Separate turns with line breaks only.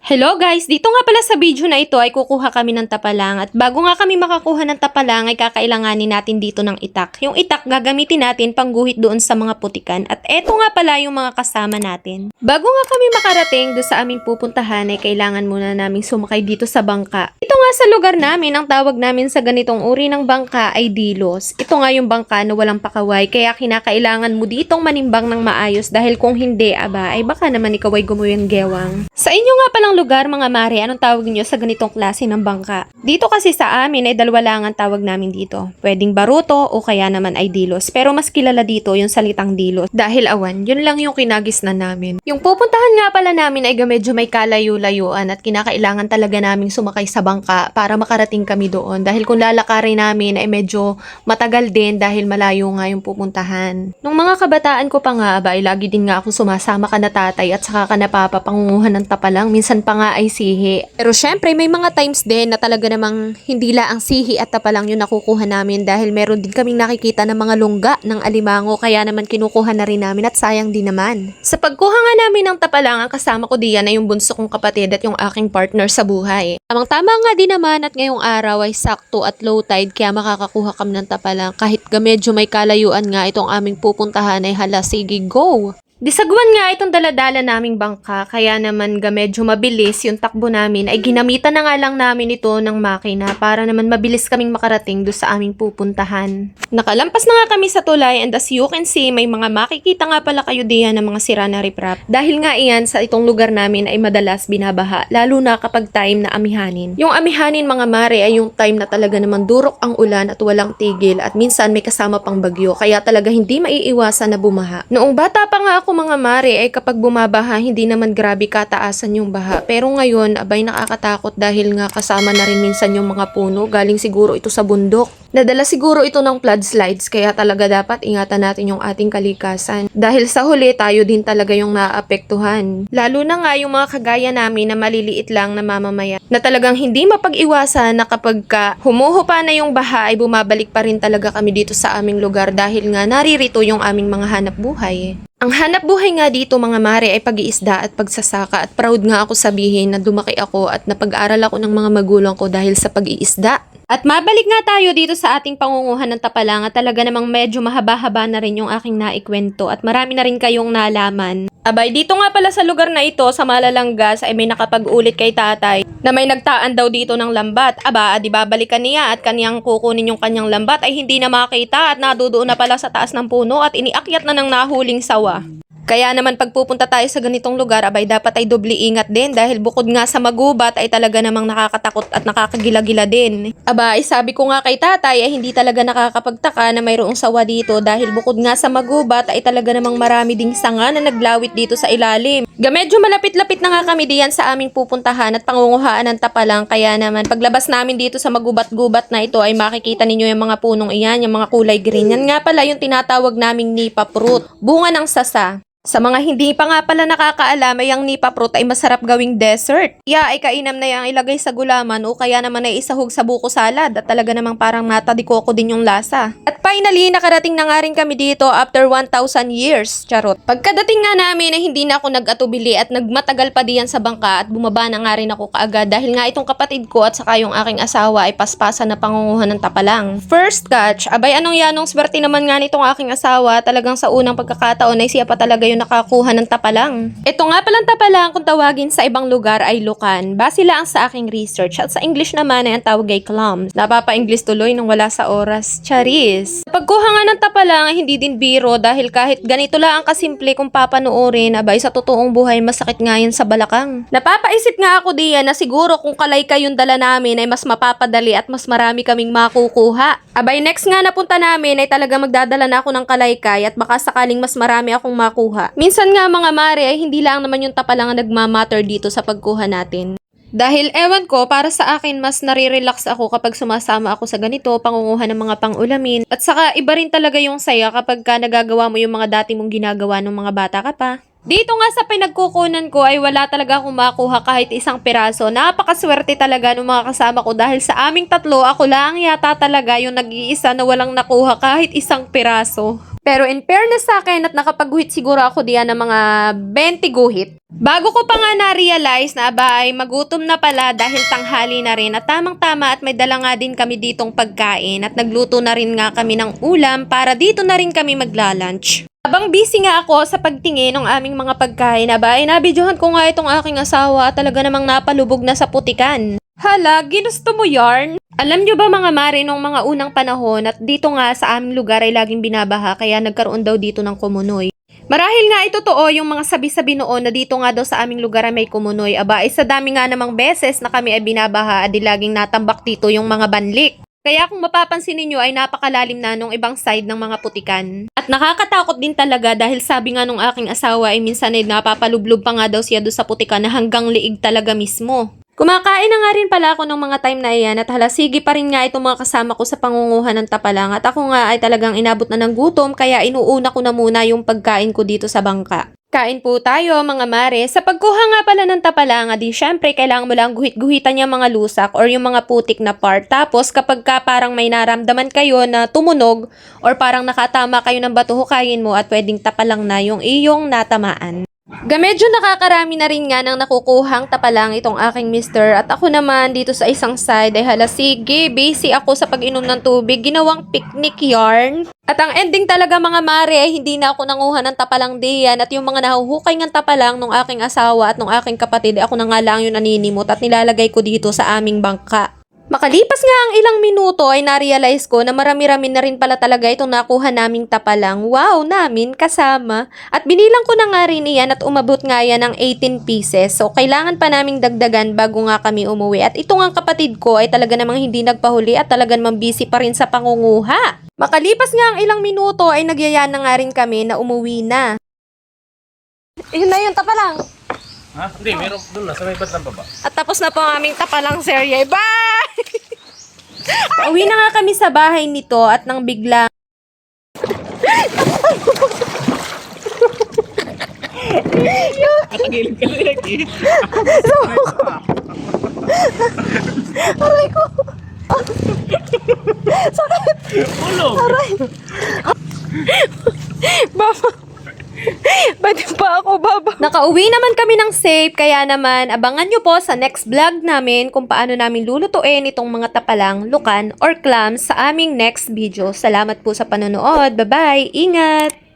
Hello guys! Dito nga pala sa video na ito ay kukuha kami ng tapalang at bago nga kami makakuha ng tapalang ay kakailanganin natin dito ng itak. Yung itak gagamitin natin pangguhit doon sa mga putikan at eto nga pala yung mga kasama natin. Bago nga kami makarating doon sa aming pupuntahan ay kailangan muna naming sumakay dito sa bangka. Ito nga sa lugar namin, ang tawag namin sa ganitong uri ng bangka ay dilos. Ito nga yung bangka na walang pakaway kaya kinakailangan mo ditong manimbang ng maayos dahil kung hindi ay baka naman ikaw ay gumuyan gewang. Sa inyo nga palang lugar mga mare, anong tawag niyo sa ganitong klase ng bangka? Dito kasi sa amin ay dalawa lang ang tawag namin dito. Pwedeng baruto o kaya naman ay dilos. Pero mas kilala dito yung salitang dilos. Dahil awan, yun lang yung kinagisnan namin. Yung pupuntahan nga pala namin ay medyo may kalayo-layuan at kinakailangan talaga naming sumakay sa bangka para makarating kami doon. Dahil kung lalakarin namin ay medyo matagal din dahil malayo nga yung pupuntahan. Nung mga kabataan ko pa nga ay lagi din nga ako sumasama ka na tatay at saka ka na papa pangunguhan ng tapalang. Minsan pa nga ay sihi. Pero syempre may mga times din na talaga namang hindi la ang sihi at tapalang yung nakukuha namin dahil meron din kaming nakikita ng mga lungga ng alimango kaya naman kinukuha na rin namin at sayang din naman. Sa pagkuha nga namin ng tapalang, ang kasama ko diyan ay yung bunso kong kapatid at yung aking partner sa buhay. Tamang-tama nga din naman at ngayong araw ay sakto at low tide kaya makakakuha kami ng tapalang kahit medyo may kalayuan nga itong aming pupuntahan ay hala sige go! Disagwan nga itong daladala naming bangka, kaya naman medyo mabilis yung takbo namin ay ginamitan na nga lang namin ito ng makina para naman mabilis kaming makarating doon sa aming pupuntahan. Nakalampas na nga kami sa tulay and as you can see, may mga makikita nga pala kayo diyan ng mga sira na riprap. Dahil nga iyan sa itong lugar namin ay madalas binabaha, lalo na kapag time na amihanin. Yung amihanin mga mare ay yung time na talaga naman durok ang ulan at walang tigil at minsan may kasama pang bagyo, kaya talaga hindi maiiwasan na bumaha. Noong bata pa nga ako mga mare ay kapag bumabaha hindi naman grabe kataasan yung baha, pero ngayon abay nakakatakot dahil nga kasama na rin minsan yung mga puno, galing siguro ito sa bundok. Nadala siguro ito ng flood slides kaya talaga dapat ingatan natin yung ating kalikasan dahil sa huli tayo din talaga yung naapektuhan. Lalo na nga yung mga kagaya namin na maliliit lang na mamamayan na talagang hindi mapag-iwasan na kapag humuhupa na yung baha ay bumabalik pa rin talaga kami dito sa aming lugar dahil nga naririto yung aming mga hanap buhay. Ang hanap buhay nga dito mga mare ay pag-iisda at pagsasaka at proud nga ako sabihin na dumaki ako at napag-aral ako ng mga magulang ko dahil sa pag-iisda. At mabalik nga tayo dito sa ating pangunguhan ng tapalang at talaga namang medyo mahaba-haba na rin yung aking naikwento at marami na rin kayong nalaman. Abay, dito nga pala sa lugar na ito, sa Malalanggas, ay may nakapag-ulit kay tatay na may nagtaan daw dito ng lambat. Aba, di babalikan niya at kanyang kukunin yung kanyang lambat ay hindi na makita at nadudoon na pala sa taas ng puno at iniakyat na ng nahuling sawa. Kaya naman pagpupunta tayo sa ganitong lugar, abay dapat ay doble ingat din dahil bukod nga sa magubat ay talaga namang nakakatakot at nakakagila-gila din. Aba, sabi ko nga kay tatay ay hindi talaga nakakapagtaka na mayroong sawa dito dahil bukod nga sa magubat ay talaga namang marami ding sanga na naglawit dito sa ilalim. Medyo malapit-lapit na nga kami diyan sa aming pupuntahan at pangunguhaan ng tapalang kaya naman paglabas namin dito sa magubat-gubat na ito ay makikita ninyo yung mga punong iyan, yung mga kulay green. Yan nga pala yung tinatawag naming nipa fruit, bunga ng sasa. Sa mga hindi pa nga pala nakakaalam ay ang nipa fruit ay masarap gawing dessert. Ay kainam na yang ilagay sa gulaman o kaya naman ay isahog sa buko salad at talaga namang parang mata di koko din yung lasa. At finally, nakarating na nga rin kami dito after 1,000 years. Charot. Pagkadating nga namin ay hindi na ako nag-atubili at nagmatagal pa diyan sa bangka at bumaba na nga rin ako kaagad dahil nga itong kapatid ko at saka yung aking asawa ay paspasan na pangunguhan ng tapalang. First catch, abay anong yanong swerte naman nga nitong aking asawa, talagang sa unang pagkakataon ay siya pa talaga yung nakakuha ng tapalang. Ito nga palang tapalang kung tawagin sa ibang lugar ay lukan. Base lang sa aking research at sa English naman ay ang tawag ay clams. Napapa-English tuloy nung wala sa oras. Charis. Pagkuha nga ng tapalang ay hindi din biro dahil kahit ganito lang ang kasimple kung papanoorin, abay sa totoong buhay masakit nga yan sa balakang. Napapaisip nga ako diyan na siguro kung kalayka yung dala namin ay mas mapapadali at mas marami kaming makukuha. Abay next nga napunta namin ay talaga magdadala na ako ng kalaykay at baka sakaling mas marami akong makuha. Minsan nga mga mare ay hindi lang naman yung tapalang ang nagmamatter dito sa pagkuha natin. Dahil ewan ko, para sa akin mas nare-relax ako kapag sumasama ako sa ganito, pangunguha ng mga pang-ulamin. At saka iba rin talaga yung saya kapag nagagawa mo yung mga dati mong ginagawa nung mga bata ka pa. Dito nga sa pinagkukunan ko ay wala talaga akong makuha kahit isang piraso. Napakaswerte talaga ng mga kasama ko dahil sa aming tatlo, ako lang yata talaga yung nag-iisa na walang nakuha kahit isang piraso. Pero in fairness sa akin at nakapagguhit siguro ako diyan ng mga 20 guhit. Bago ko pa nga na-realize na aba ay magutom na pala dahil tanghali na rin at tamang-tama at may dala nga din kami ditong pagkain at nagluto na rin nga kami ng ulam para dito na rin kami magla-lunch. Habang busy nga ako sa pagtingin ng aming mga pagkain, aba ay nabidyohan ko nga itong aking asawa at talaga namang napalubog na sa putikan. Hala, ginusto mo yarn? Alam nyo ba mga mare, nung mga unang panahon at dito nga sa aming lugar ay laging binabaha kaya nagkaroon daw dito ng kumunoy. Marahil nga ito totoo yung mga sabi-sabi noon na dito nga daw sa aming lugar ay may kumunoy. Aba, ay sa dami nga namang beses na kami ay binabaha at di laging natambak dito yung mga banlik. Kaya kung mapapansin ninyo ay napakalalim na nung ibang side ng mga putikan. At nakakatakot din talaga dahil sabi nga nung aking asawa ay minsan ay napapalublob pa nga daw siya doon sa putikan na hanggang liig talaga mismo. Kumakain na nga rin pala ako ng mga time na iyan at halasigi pa rin nga itong mga kasama ko sa pangunguhan ng tapalang at ako nga ay talagang inabot na ng gutom kaya inuuna ko na muna yung pagkain ko dito sa bangka. Kain po tayo mga mare. Sa pagkuha nga pala ng tapalanga di syempre kailangan mo lang guhit-guhitan yung mga lusak or yung mga putik na part. Tapos kapag ka parang may naramdaman kayo na tumunog or parang nakatama kayo ng bato hukayin mo at pwedeng tapalang na yung iyong natamaan. Medyo nakakarami na rin nga ng nakukuhang tapalang itong aking mister at ako naman dito sa isang side ay hala sige, busy ako sa pag-inom ng tubig, ginawang picnic yarn. At ang ending talaga mga mare ay hindi na ako nanguha ng tapalang diyan at yung mga nahuhukay ng tapalang nung aking asawa at nung aking kapatid ako na nga lang yung naninimot at nilalagay ko dito sa aming bangka. Makalipas nga ang ilang minuto ay na-realize ko na marami-rami na rin pala talaga itong nakuha naming tapalang. Wow, namin kasama. At binilang ko na nga rin iyan at umabot nga yan ng 18 pieces. So, kailangan pa naming dagdagan bago nga kami umuwi. At ito nga kapatid ko ay talaga namang hindi nagpahuli at talaga namang busy pa rin sa pangunguha. Makalipas nga ang ilang minuto ay nagyaya na nga rin kami na umuwi na. Yun na yung tapalang.
Ha? Hindi, meron doon na, sa may bandang baba.
At tapos na po ang aming tapalang serye. Bye! Pauwi na nga kami sa bahay nito at nang bigla.
Katagilid ka lang eh.
Aray ko! Sakit!
Ulog!
Aray! Baba! Pwede pa ako, baba? Nakauwi naman kami ng safe, kaya naman abangan nyo po sa next vlog namin kung paano namin lulutuin itong mga tapalang, lukan, or clams sa aming next video. Salamat po sa panonood. Bye-bye! Ingat!